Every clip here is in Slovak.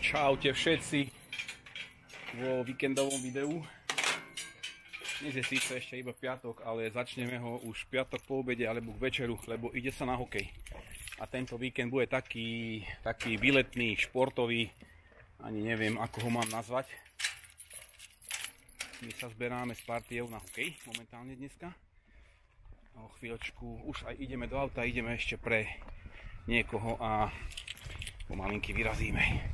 Čaute všetci vo víkendovom videu. Dnes je síce ešte iba piatok, ale začneme ho už piatok po obede alebo k večeru, lebo ide sa na hokej. A tento víkend bude taký výletný, športový, ani neviem ako ho mám nazvať. My sa zberáme s partiou na hokej momentálne dneska. O chvíľočku už aj ideme do auta, ideme ešte pre niekoho a pomalinky vyrazíme.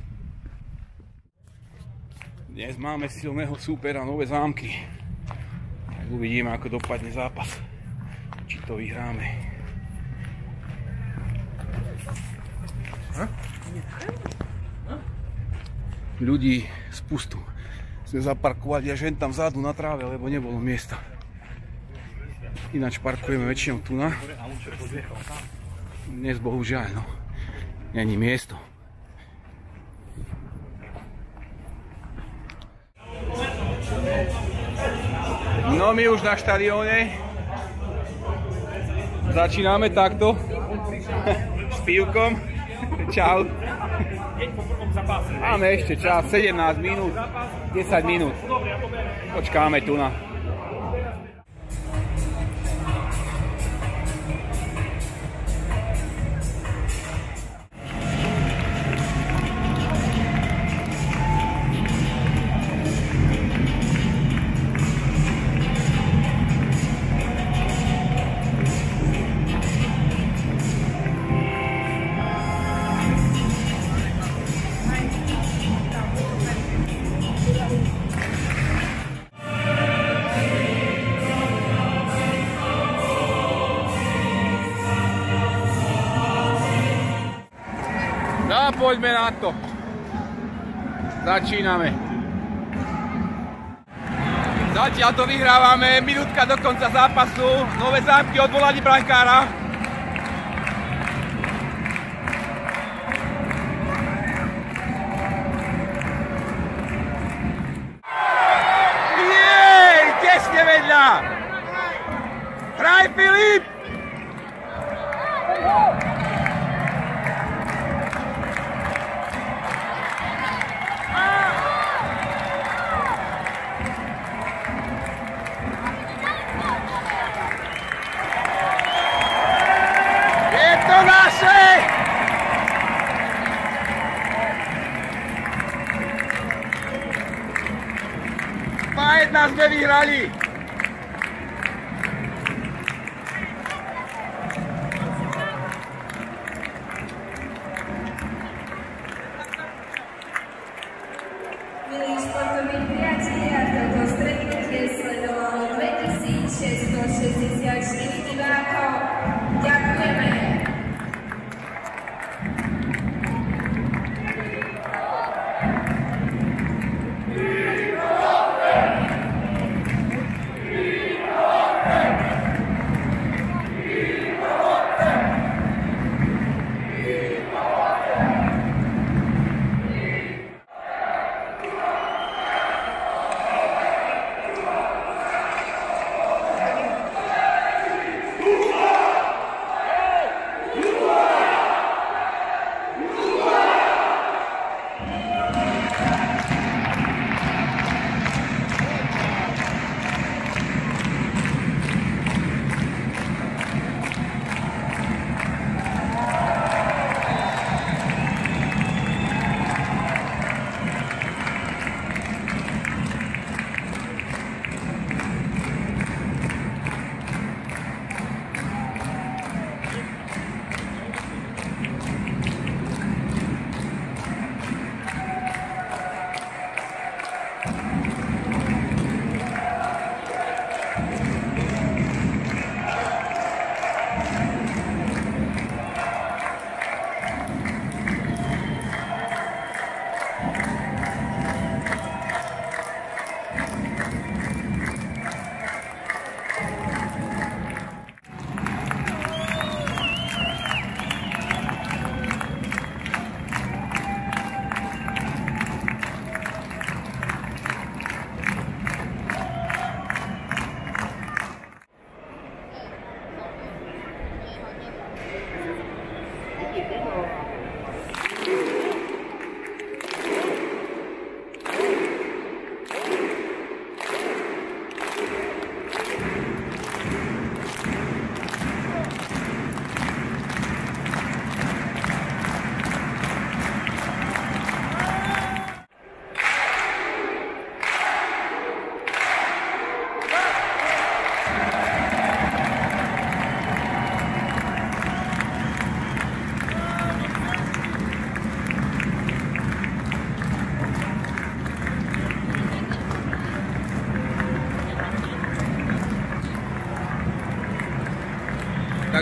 Dnes máme silného súpera Nové Zámky. Tak uvidíme, ako dopadne zápas. Či to vyhráme. Ľudí z pustu sme zaparkovali až len tam vzadu na tráve, lebo nebolo miesta. Ináč parkujeme väčšinou tu na. Dnes bohužiaľ, no. Není miesto. No my už na štadióne. Začíname takto. S pívkom. Čau. Máme ešte čas, 17 minút, 10 minút. Počkáme tu na. Poďme na to. Začíname. Zatiaľ to vyhrávame. Minútka do konca zápasu. Nové Zámky odvolali brankára. Jej! Tesne vedľa! Hraj, Filip! Nás sme vyhrali. Milí športoví priatelia, toto stretnutie sledovalo 2664 divákov. Ďakujeme.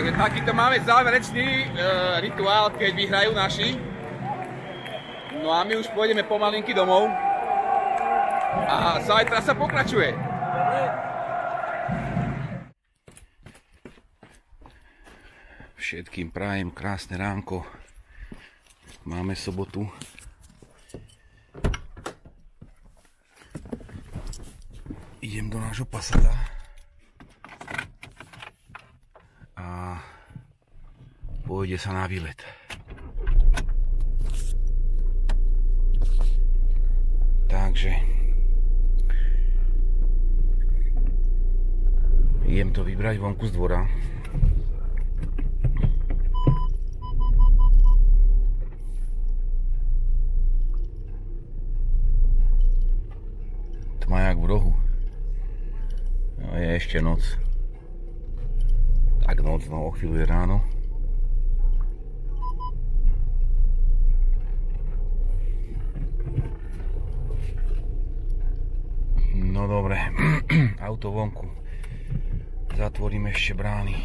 Takže takýto máme záverečný rituál, keď vyhrajú naši. No a my už pôjdeme pomalinky domov. A zajtra sa pokračuje. Všetkým prajem krásne ránko. Máme sobotu. Idem do nášho Passata. A pôjde sa na výlet. Takže idem to vybrať vonku z dvora. Tma jak v rohu. No, je ešte noc. Tak noc, no o chvíľu je ráno. No dobre, auto vonku. Zatvorím ešte brány.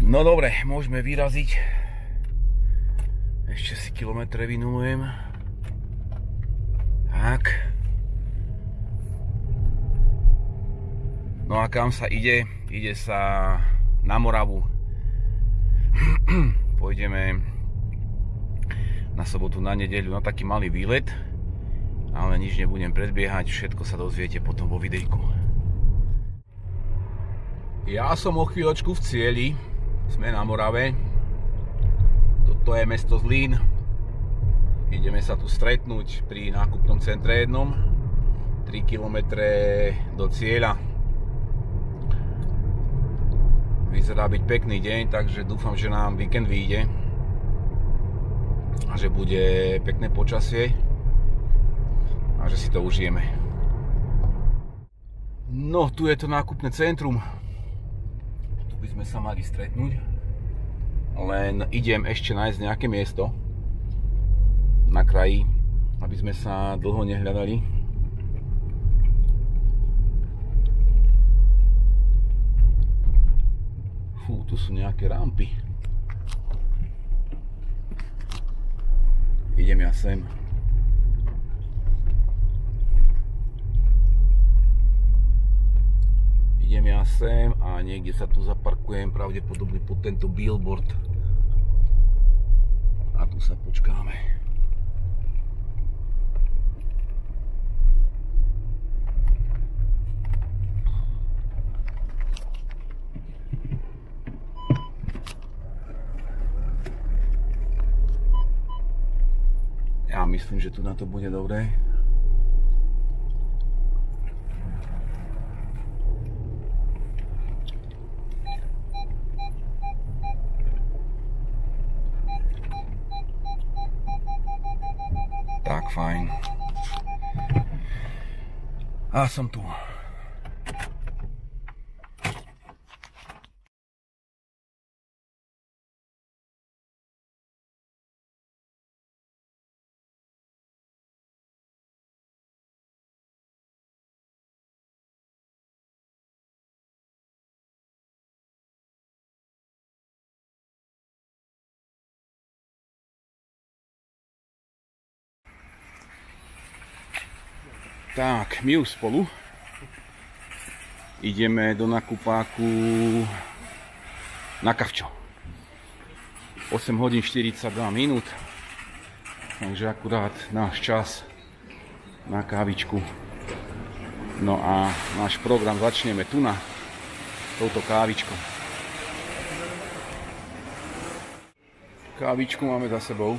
No dobre, môžeme vyraziť. Ešte si kilometre vynulujem. Tak. No a kam sa ide? Ide sa na Moravu. Pôjdeme na sobotu, na nedeľu na taký malý výlet, ale nič nebudem predbiehať, všetko sa dozviete potom vo videjku. Ja som o chvíľočku v cieli, sme na Morave, toto je mesto Zlín, ideme sa tu stretnúť pri nákupnom centre jednom, 3 km do cieľa. Vyzerá byť pekný deň, takže dúfam, že nám víkend vyjde. A že bude pekné počasie a že si to užijeme. No, tu je to nákupné centrum. Tu by sme sa mali stretnúť. Len idem ešte nájsť nejaké miesto na kraji, aby sme sa dlho nehľadali. Fú, tu sú nejaké rampy. Idem ja sem. Idem ja sem a niekde sa tu zaparkujem, pravdepodobne pod tento billboard. A tu sa počkáme. Ja myslím, že tu na to bude dobré. Tak, fajn. A som tu. Tak, my už spolu ideme do nakupáku na Kavčo. 8 hodín 42 minút, takže akurát náš čas na kávičku. No a náš program začneme tu na touto kávičkou. Kávičku máme za sebou,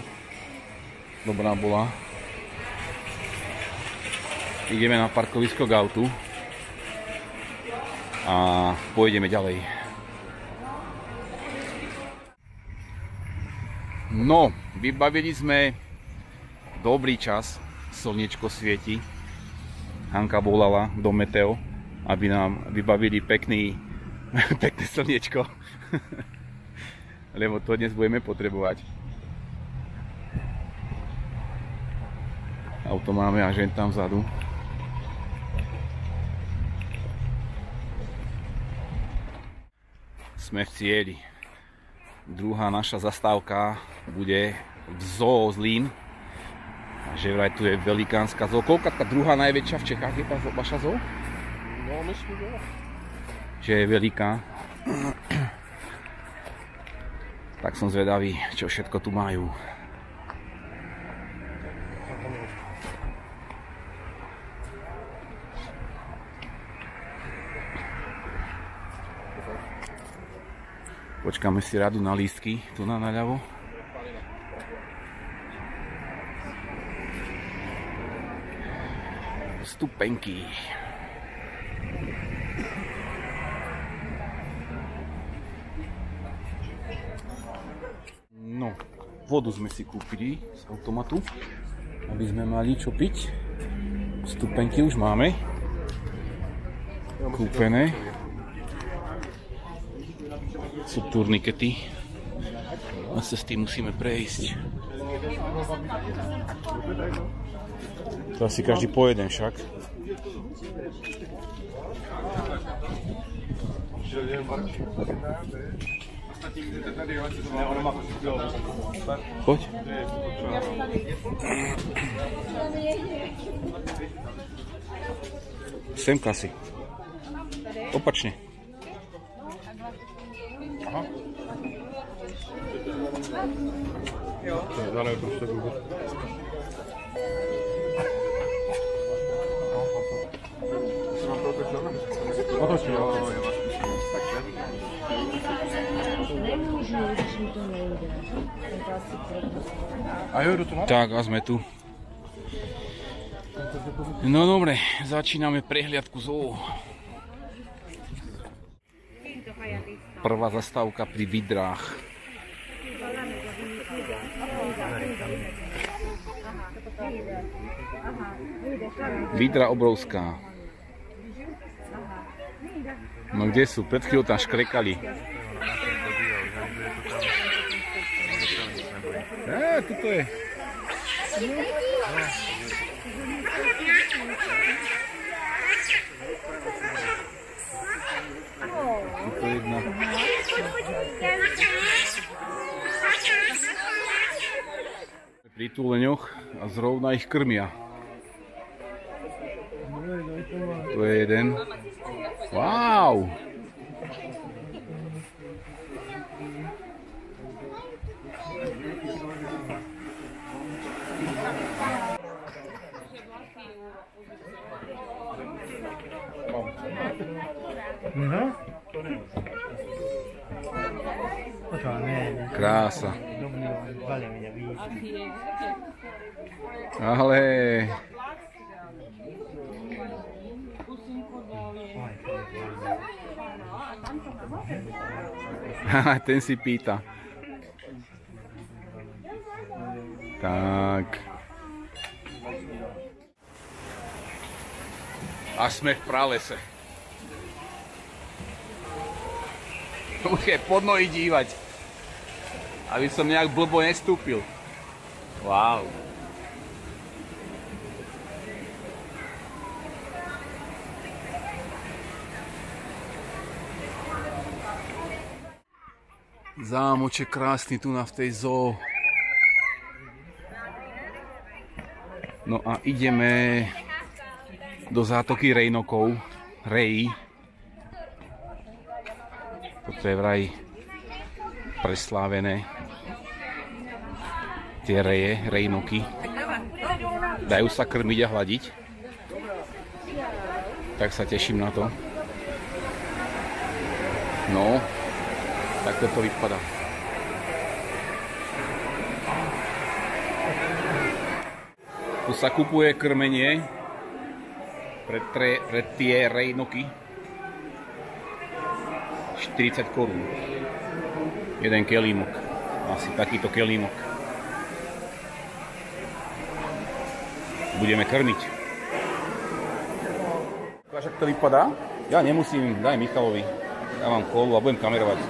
dobrá bola. Ideme na parkovisko k autu a pôjdeme ďalej. No, vybavili sme dobrý čas, slniečko svieti. Hanka volala do Meteo, aby nám vybavili pekné slniečko. Lebo to dnes budeme potrebovať. Auto máme až jen tam vzadu. Sme v cieli. Druhá naša zastávka bude v Zoo Zlín. Že vraj tu je velikánska zoo. Koľka tá druhá najväčšia v Čechách je tá vaša zoo? No, myslím, že jo. Že je veľká. Tak som zvedavý, čo všetko tu majú. Počkáme si radu na lístky, tu naľavo. Stupenky. No, vodu sme si kúpili z automatu, aby sme mali čo piť. Stupenky už máme kúpené. Sú turnikety. A sa s tým musíme prejsť. To asi každý po jeden však. Poď. Semka si. Opačne. Aha. Dále prostě Google. Otočí, jo. A jo, jdu tu na? Tak a sme tu. No dobre, začíname prehliadku zoo. Prvá zastávka pri vidrách. Vidra obrovská. No kde sú? Pred chvíľou tam škrekali. Tuto je. Tuto je jedna. Pri túleňoch a zrovna ich krmia. To je jeden. Wow! Krása. Ale... Ten si pýta. Tak. A sme v pralese. Už je pod nohy dívať. Aby som nejak blbo nestúpil. Wow. Zámoček krásny tu v tej zoo. No a ideme do zátoky rejnokov. Rejí. Toto je vraj preslávené. Tie reje, rejnoky. Dajú sa krmiť a hladiť. Tak sa teším na to. No, tak to vypadá. Tu sa kupuje krmenie pre tie rejnoky. 40 korún. Jeden kelímok. Asi takýto kelímok. Budeme krmiť. Ukáž, ak to vypadá? Ja nemusím, daj Michalovi. Ja mám kolu a budem kamerovať.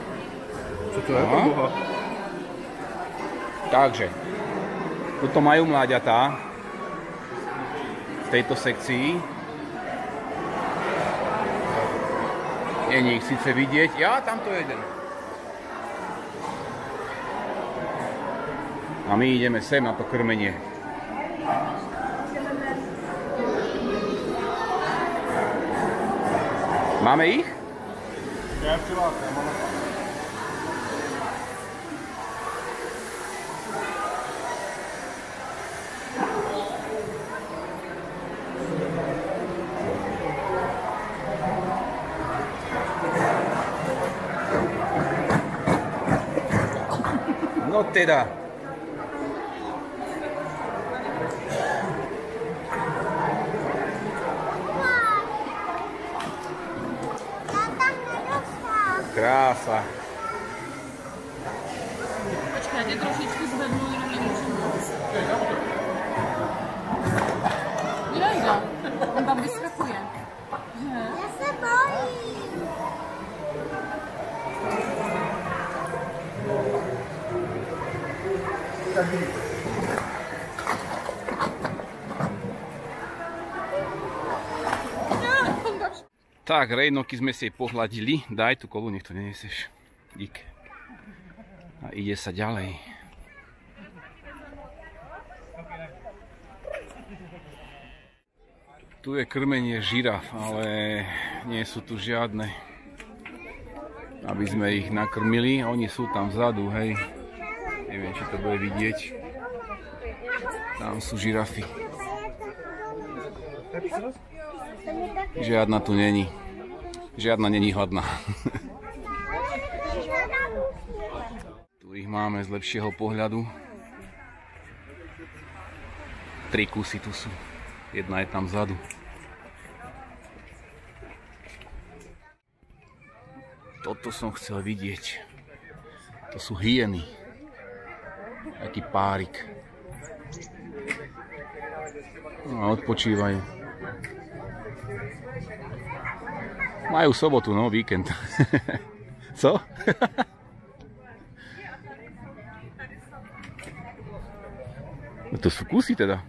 Co to je? Boha? Takže, tuto majú mláďatá v tejto sekcii. Je nich síce vidieť. Ja, tamto je jeden. A my ideme sem na to krmenie. Máme ich? Ja přilákám, ale... No teda. Krása. Počkaj, ja trošičku zvednú, jenom nemôžem. Miranda, on tam vyskakuje. Ja sa bojím. Tak, rejnoky sme si jej pohľadili. Daj tú kolu, nech to nenesieš. Dík. A ide sa ďalej. Tu je krmenie žiraf, ale nie sú tu žiadne, aby sme ich nakrmili. Oni sú tam vzadu, hej. Neviem, či to bude vidieť. Tam sú žirafy. Žiadna tu není. Žiadna není hladná. Tu ich máme z lepšieho pohľadu. 3 kusy tu sú. Jedna je tam vzadu. Toto som chcel vidieť. To sú hyeny. Taký párik. No a odpočívajú. Majú sobotu, no, víkend. Co? No to sú kusy teda.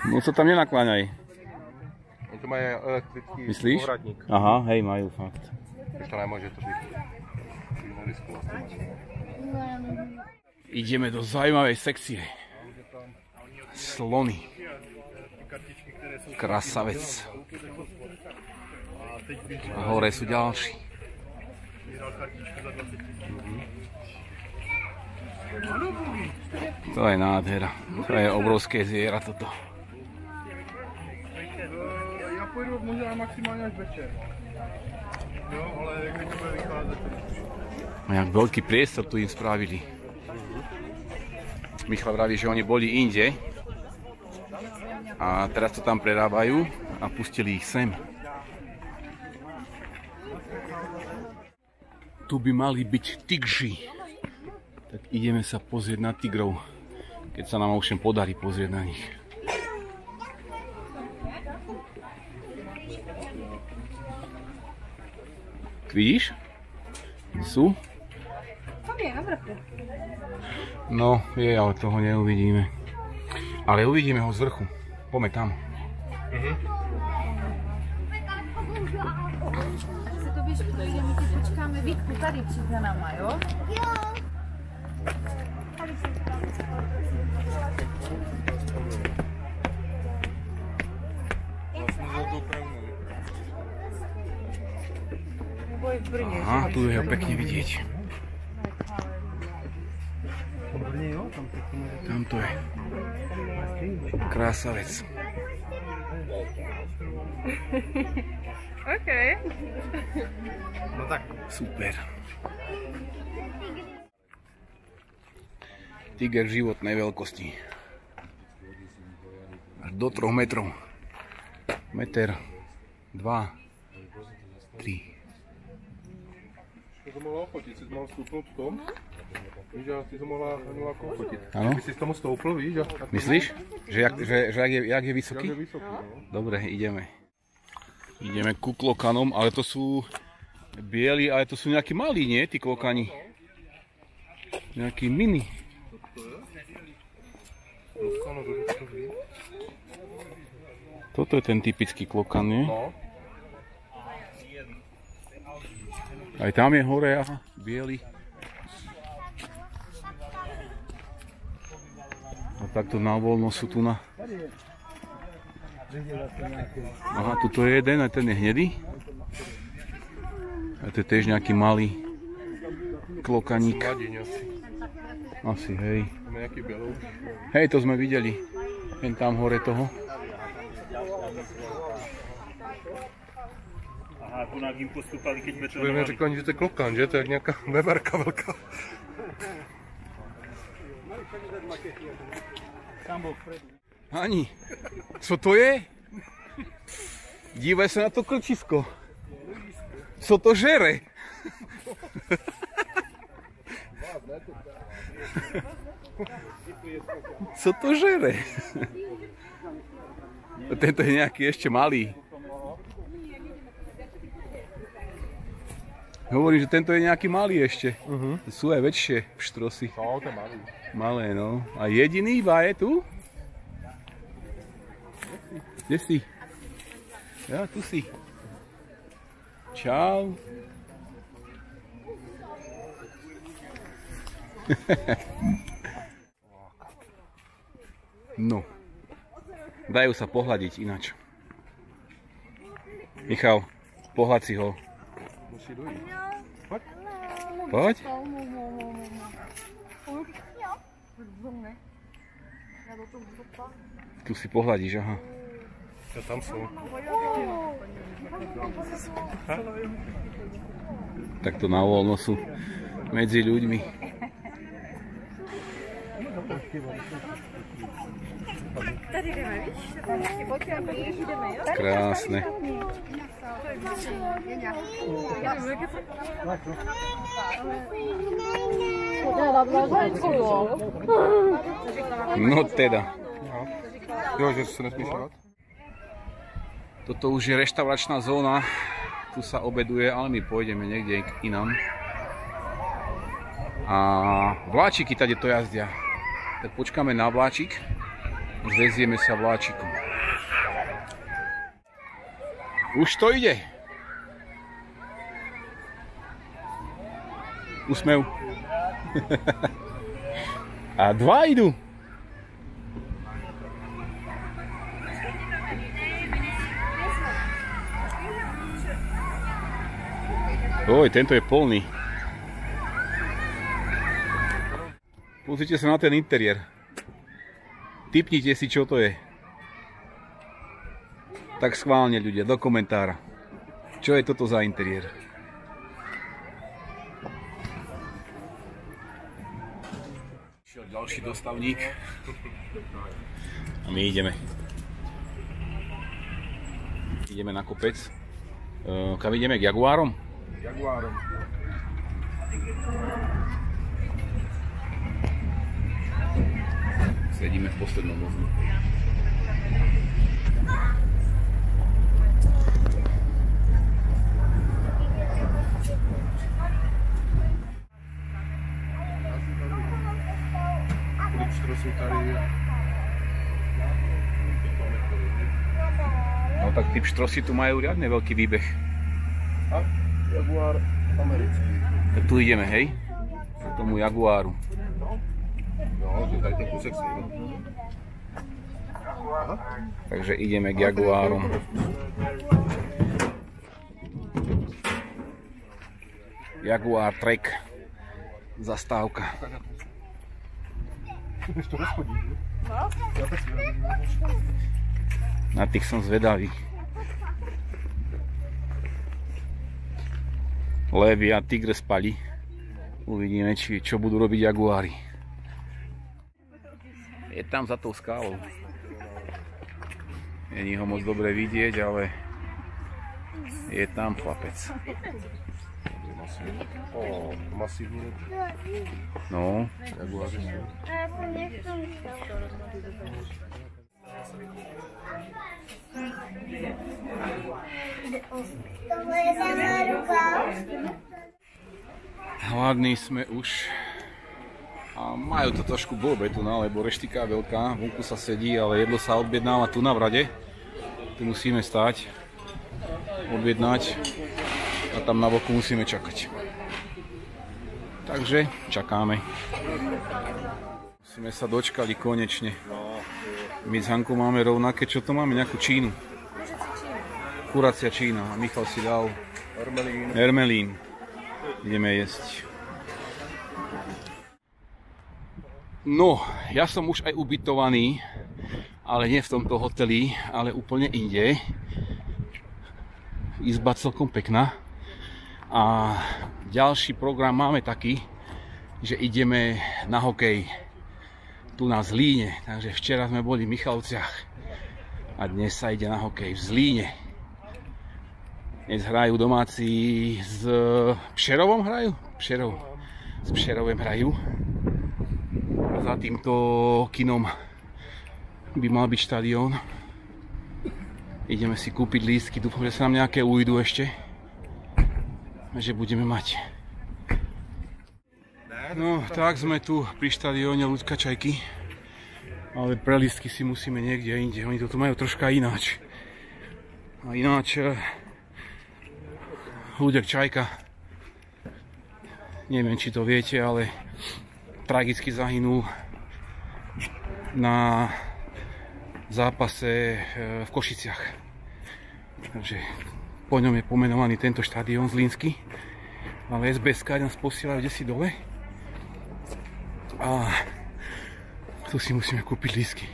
No co tam nenakláňaj. To majú elektrický myslíš? povratník. Aha, hej, majú fakt. To nemôže to byť. Ideme do zaujímavej sekcie. Slony. Krasavec. A hore sú ďalší. To je nádhera. To je obrovské zviera toto. Ja pôjdu možná maximálne až večer. Jo, ale keď to bude vychádzať. A jak veľký priestor tu im spravili. Michal vraví, že oni boli inde. A teraz to tam prerábajú a pustili ich sem. Tu by mali byť tigři. Tak ideme sa pozrieť na tigrov, keď sa nám ovšem podarí pozrieť na nich. Vidíš? Sú? No, je, ale toho neuvidíme. Ale uvidíme ho z vrchu. Poďme tam. Se to běž projde, my ti počkáme Vítku tady před za náma, jo? Jo. Aha, tu je ho pekne vidieť. Tam to je. Krásavec. OK. No tak. Super. Tiger životnej veľkosti. Až do 3 metrov. Meter, 2, 3. To to mohla ofotit, si to mohla stoupnout v tom. Víš, a ty to mohla jako ofotit. Ano. Kdyby si z tomu stoupl, víš. Myslíš? Že jak je vysoký? Jak je vysoký, no. Dobre, ideme. Ideme ku klokanom, ale to sú bieli, ale to sú nejakí malí, nie? Tí klokani. Nejakí mini. Toto je ten typický klokan, nie? No. Aj tam je hore, aha, biely. takto na voľno sú tu na... Aha, tuto je jeden, a ten je hnedý. A to je tiež nejaký malý klokaník. Asi, hej. Hej, to sme videli. Len tam hore toho. Aha, ponad im postúpali, keď sme to Budeme řekli, že to je klokan, že? To je jak nějaká veverka velká. Ani, co to je? Dívaj se na to klčisko. Co to žere? Co to žere? Tento je nejaký ešte malý. Hovorím, že tento je nejaký malý ešte. Sú aj väčšie pštrosy. No, to je malý. Malé, no. A jediný iba je tu? Kde si? Ja, tu si. Čau. No. Dajú sa pohľadiť ináč. Michal, pohľad si ho. Musí dojít. Poď. Tu si pohľadíš, aha. Ja tam sú. Takto na voľno sú medzi ľuďmi. Krásne. No teda. Jo, že se nesmíš hrát? Toto už je reštauračná zóna. Tu sa obeduje, ale my pôjdeme niekde k inám. A vláčiky tady to jazdia. Tak počkáme na vláčik. Zvezieme sa vláčikom. Už to ide. Úsmev. A dva idú. Oj, tento je plný. Pozrite sa na ten interiér. Tipnite si, čo to je. Tak schválne, ľudia, do komentára. Čo je toto za interiér? Šiel ďalší dostavník. A my ideme. Ideme na kopec. Kam ideme? K Jaguárom? Jaguárom. Sedíme v poslednom vozu. No tak tí pštrosy tu majú riadne veľký výbeh. A Jaguár americký. Tak tu ideme, hej? K tomu Jaguáru. No, že tady ten kusek si. Takže ideme k Jaguárom. Jaguar Trek. Zastávka. Na tých som zvedavý. Levy a tigre spali. Uvidíme, čo budú robiť Jaguári. Je tam za tou skálou. Není ho moc dobre vidieť, ale je tam chlapec. O, masívní. No. Jaguáři sú. Hladní sme už. A majú to trošku blbé tu, lebo reštika veľká, vonku sa sedí, ale jedlo sa objednáva tu na Vrade. Tu musíme stáť, objednať a tam na boku musíme čakať. Takže čakáme. Sme sa dočkali konečne. My s Hankou máme rovnaké, čo to máme? Nejakú čínu. Kuracia čína. A Michal si dal hermelín. Ideme jesť. No, ja som už aj ubytovaný, ale nie v tomto hoteli, ale úplne inde. Izba celkom pekná. A ďalší program máme taký, že ideme na hokej tu na Zlíne. Takže včera sme boli v Michalovciach a dnes sa ide na hokej v Zlíne. Dnes hrajú domáci s Pšerovom hrajú? S Pšerovem hrajú. A za týmto kinom by mal byť štadión. Ideme si kúpiť lístky, dúfam, že sa nám nejaké ujdu ešte. A že budeme mať. No, tak sme tu pri štadióne Ľudka Čajky. Ale pre lístky si musíme niekde inde. Oni to tu majú troška ináč. A ináč Ľudek Čajka, neviem, či to viete, ale tragicky zahynul na zápase v Košiciach. Takže po ňom je pomenovaný tento štadión zlínsky. Ale SBS-ka nás posielajú desi dole. A tu si musíme kúpiť lístky.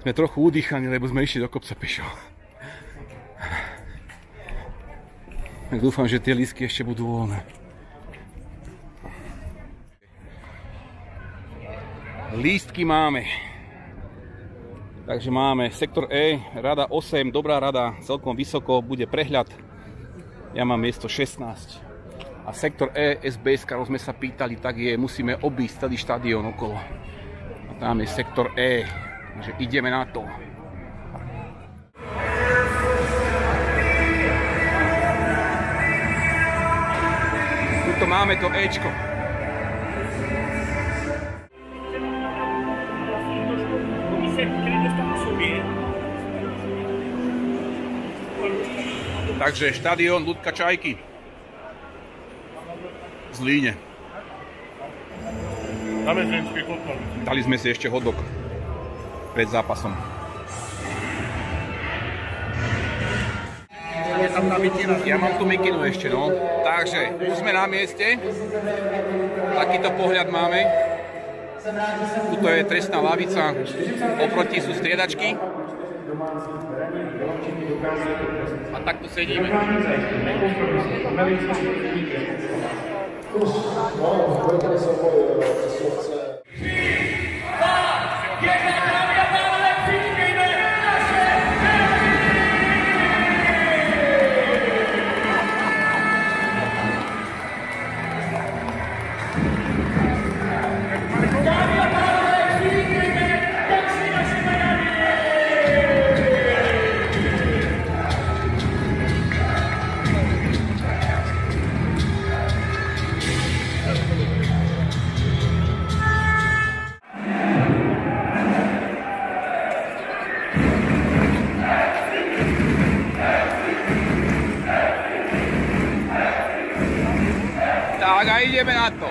Sme trochu udýchaní, lebo sme išli do kopca pešo. Tak dúfam, že tie lístky ešte budú voľné. Lístky máme. Takže máme sektor E, rada 8, dobrá rada, celkom vysoko, bude prehľad. Ja mám miesto 16. A sektor E, SBS, keď sme sa pýtali, tak musíme obísť celý štadión okolo. A tam je sektor E, takže ideme na to. Tuto máme to Ečko. Takže štadión Ľudka Čajky. Zlíne. Dali sme si ešte hotdog pred zápasom. Ja mám tu mikinu ešte, no. Takže už sme na mieste. Takýto pohľad máme. Tuto je trestná lavica. Oproti sú striedačky. A takto sedíme. Tak a ideme na to.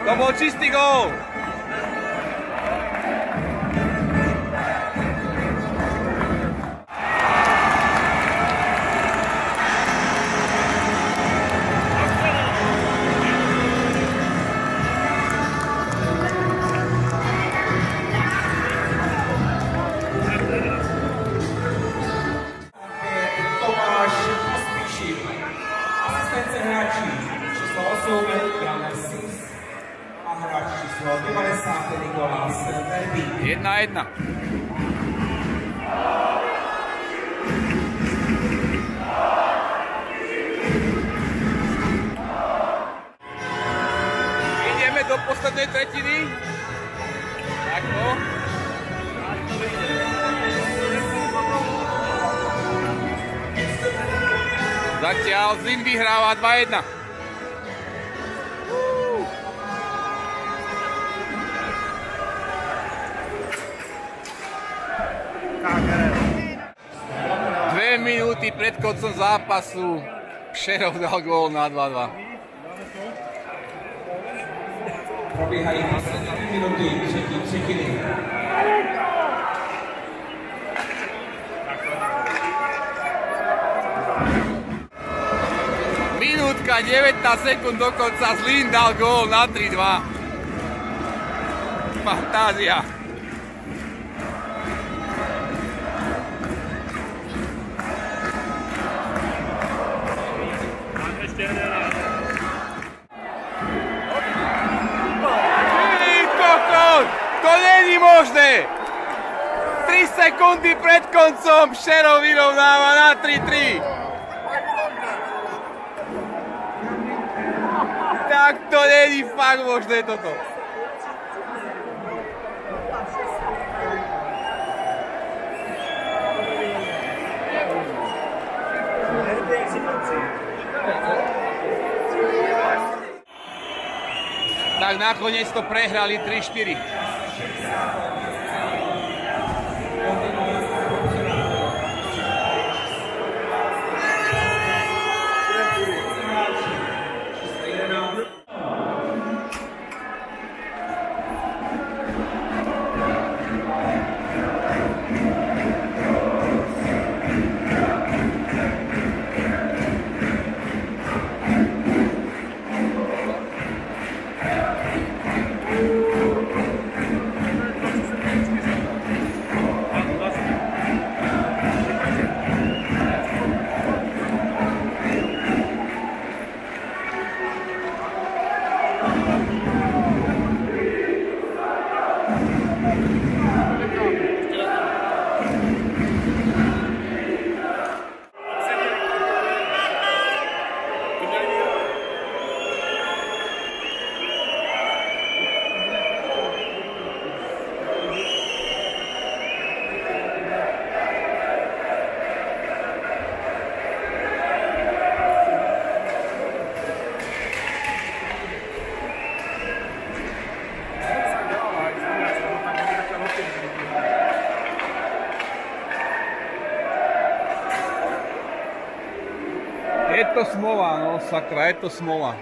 To bol čistý gól. 1-1. Ideme do poslednej tretiny. Takto. Zatiaľ Zlín vyhráva 2-1. Dve minúty pred koncom zápasu Šerov dal gól na 2-2. Probíhají poslední minuty třetí třetiny. Minútka, 19 sekúnd do konca, Zlín dal gól na 3-2. Fantázia. To není možné! 3 sekundy pred koncom Šerov vyrovnáva na 3-3. Tak to není fakt možné toto. Tak nakoniec to prehrali 3-4. Je to smola, no sakra, je to smola.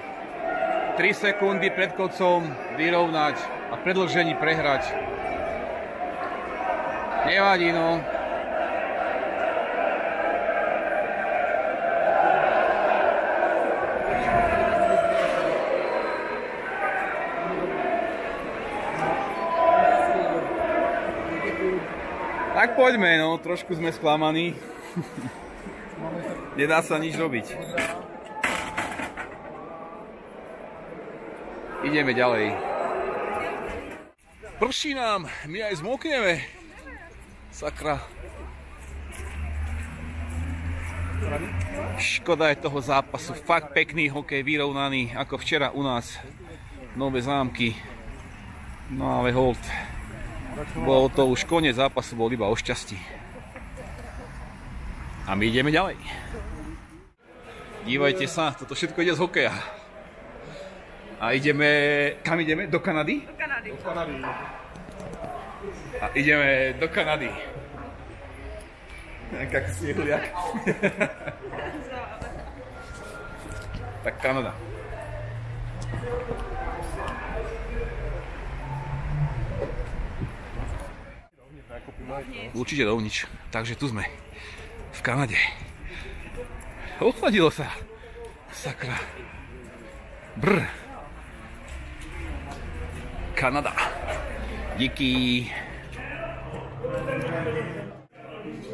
3 sekundy pred koncom vyrovnať a predĺžení prehrať. Nevadí, no. Tak poďme, no, trošku sme sklamaní. Nedá sa nič robiť. Ideme ďalej. Prší nám, my aj zmokneme. Sakra. Škoda je toho zápasu. Fakt pekný hokej, vyrovnaný, ako včera u nás. Nové Zámky. No ale hold. Bolo to už koniec zápasu, bol iba o šťastí. A my ideme ďalej. Dívajte sa, toto všetko ide z hokeja. A ideme... Kam ideme? Do Kanady? Do Kanady. Do Kanady. A ideme do Kanady. Jak snehuliak. Tak Kanada. Určite dovnič. Takže tu sme. V Kanade. Ochladilo sa. Sakra. Brr. Kanada. Díky.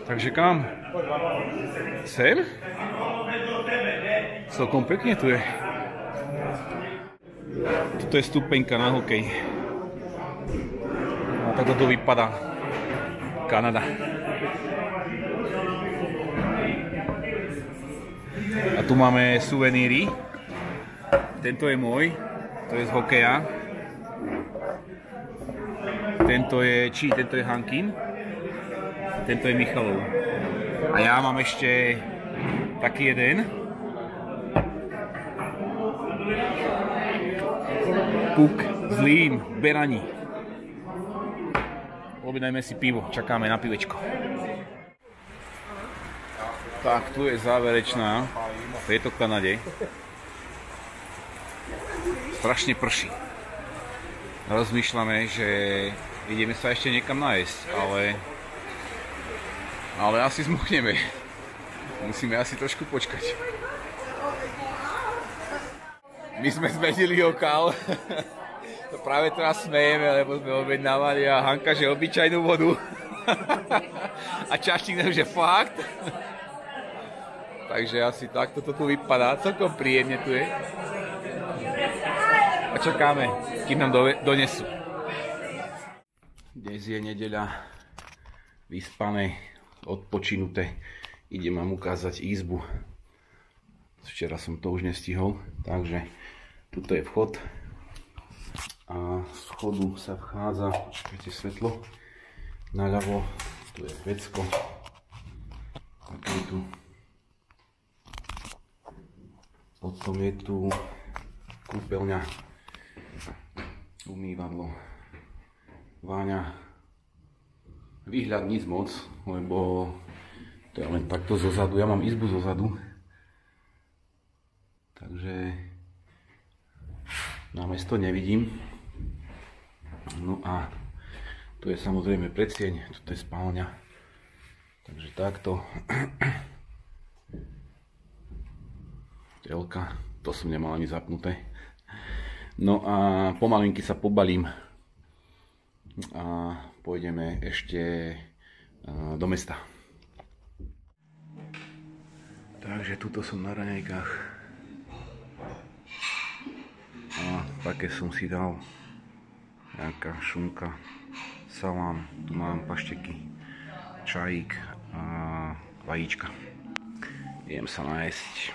Takže kam? Sem? Celkom pekne tu je. Toto je stupenka na hokej. No takto tu vypadá Kanada. A tu máme suveníry. Tento je môj, to je z hokeja. Tento je Hankin. Tento je Michalov. A ja mám ešte taký jeden. Puk, Zlín, Berani. Objednajme si pivo, čakáme na pivečko. Tak, tu je záverečná v tejto Kanade. Strašne prší. Rozmýšľame, že ideme sa ešte niekam nájsť, ale asi zmuchneme. Musíme asi trošku počkať. My sme zmenili lokál. To práve teraz smejeme, lebo sme objednávali a Hanka, že obyčajnú vodu. A čaštík nám, že fakt. Takže asi takto to tu vypadá. Celkom príjemne tu je. A čakáme, kým nám donesú. Dnes je nedeľa. Vyspané, odpočinuté. Idem vám ukázať izbu. Včera som to už nestihol. Takže tuto je vchod. A z vchodu sa vchádza, počkajte svetlo, naľavo, tu je vecko, také je tu, potom je tu kúpeľňa, umývadlo, váňa, výhľad nic moc, lebo to je len takto zozadu, ja mám izbu zozadu, takže námesto nevidím. No a tu je samozrejme predsieň, tu je spálňa. Takže takto. Telka, to som nemal ani zapnuté. No a pomalinky sa pobalím a pôjdeme ešte do mesta. Takže tuto som na raňajkách. A také som si dal. Nejaká šunka, salám, tu mám pašteky, čajík a vajíčka. Idem sa nájsť.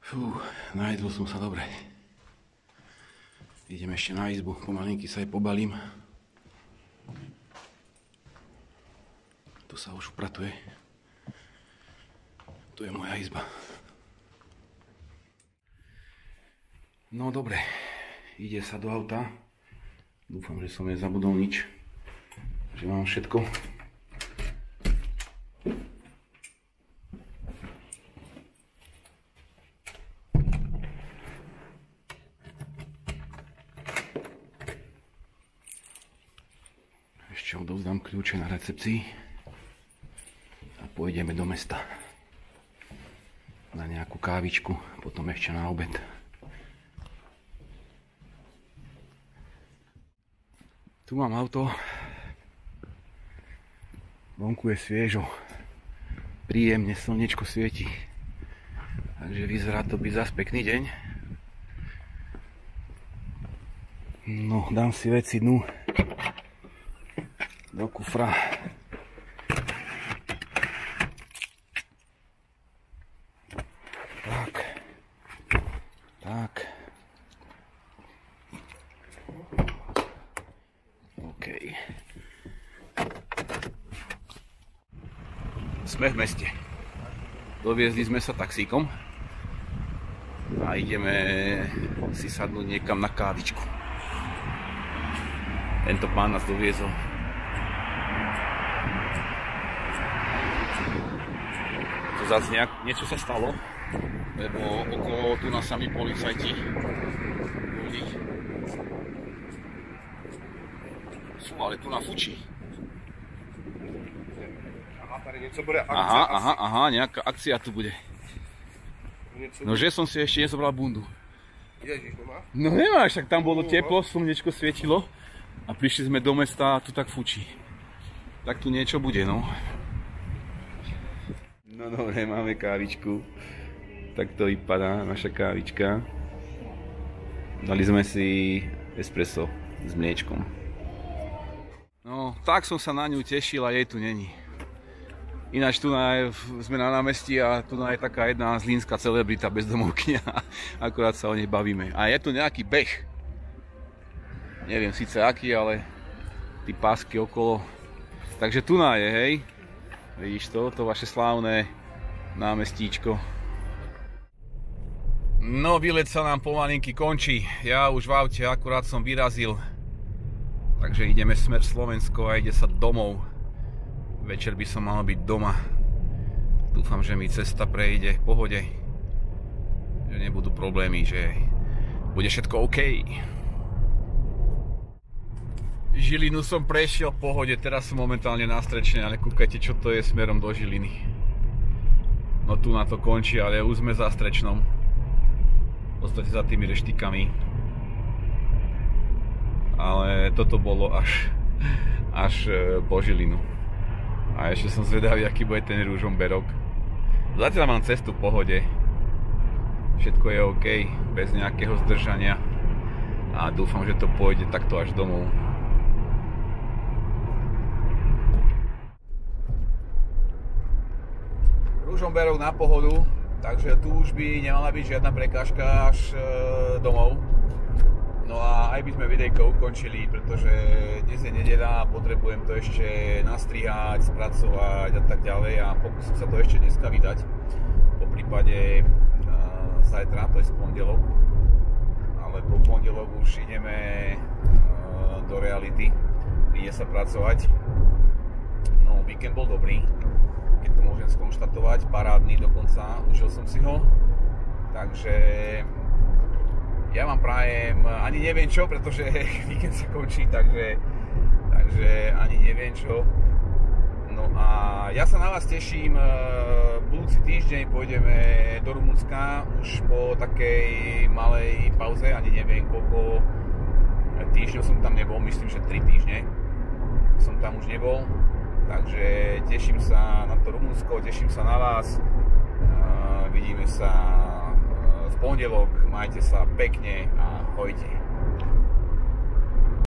Fú, najedol som sa dobre. Idem ešte na izbu, pomalinky sa aj pobalím. Tu sa už upratuje. Tu je moja izba. No dobre, ide sa do auta. Dúfam, že som nezabudol nič. Že mám všetko. Ešte odovzdám kľúče na recepcii. A pôjdeme do mesta. Na nejakú kávičku, potom ešte na obed. Tu mám auto, vonku je sviežo, príjemne slnečko svieti, takže vyzerá to byť zas pekný deň. No, dám si veci dnu do kufra. Tak. Sme v meste. Doviezli sme sa taxíkom a ideme si sadnúť niekam na kávičku. Tento pán nás doviezol. Tu zase niečo sa stalo, lebo okolo tu na sami policajti boli. Ale tu na fučí. Něco bude akcia. Aha, nejaká akcia tu bude. No že som si ešte nezobral bundu. Ježiš, nemáš? No nemáš, tak tam bolo teplo, slnečko svietilo a prišli sme do mesta a tu tak fučí. Tak tu niečo bude, no. No dobre, máme kávičku. Tak to vypadá naša kávička. Dali sme si espresso s mliečkom. No, tak som sa na ňu tešil a jej tu není. Ináč tu sme na námestí a tu je taká jedna zlínska celebrita bezdomovkyňa. Akurát sa o nej bavíme. A je tu nejaký beh. Neviem síce aký, ale tí pásky okolo. Takže tu je, hej. Vidíš to vaše slávne námestíčko. No, výlet sa nám pomalinky končí. Ja už v aute akurát som vyrazil. Takže ideme smer Slovensko a ide sa domov. Večer by som mal byť doma. Dúfam, že mi cesta prejde v pohode. Že nebudú problémy, že bude všetko OK. Žilinu som prešiel v pohode, teraz som momentálne na Strečne, ale kúkajte, čo to je smerom do Žiliny. No tu na to končí, ale už sme za Strečnom. V podstate za tými reštikami. Ale toto bolo až po Žilinu. A ešte som zvedavý, aký bude ten Ružomberok. Zatiaľ mám cestu v pohode. Všetko je OK, bez nejakého zdržania. A dúfam, že to pôjde takto až domov. Ružomberok na pohodu, takže tu už by nemala byť žiadna prekážka až domov. No a aj by sme videjko ukončili, pretože dnes je nedeľa a potrebujem to ešte nastrihať, spracovať a tak ďalej a pokúsim sa to ešte dneska vydať. Po prípade zajtra, to je pondelok, ale po pondelok už ideme do reality, ide sa pracovať. No, víkend bol dobrý, keď to môžem skonštatovať, parádny dokonca, užil som si ho, takže ja vám prajem, ani neviem čo, pretože víkend sa končí, takže ani neviem čo. No a ja sa na vás teším, budúci týždeň pôjdeme do Rumunska, už po takej malej pauze, ani neviem koľko týždňov som tam nebol, myslím, že 3 týždne som tam už nebol. Takže teším sa na to Rumunsko, teším sa na vás, vidíme sa v pondelok, majte sa pekne a ahojte.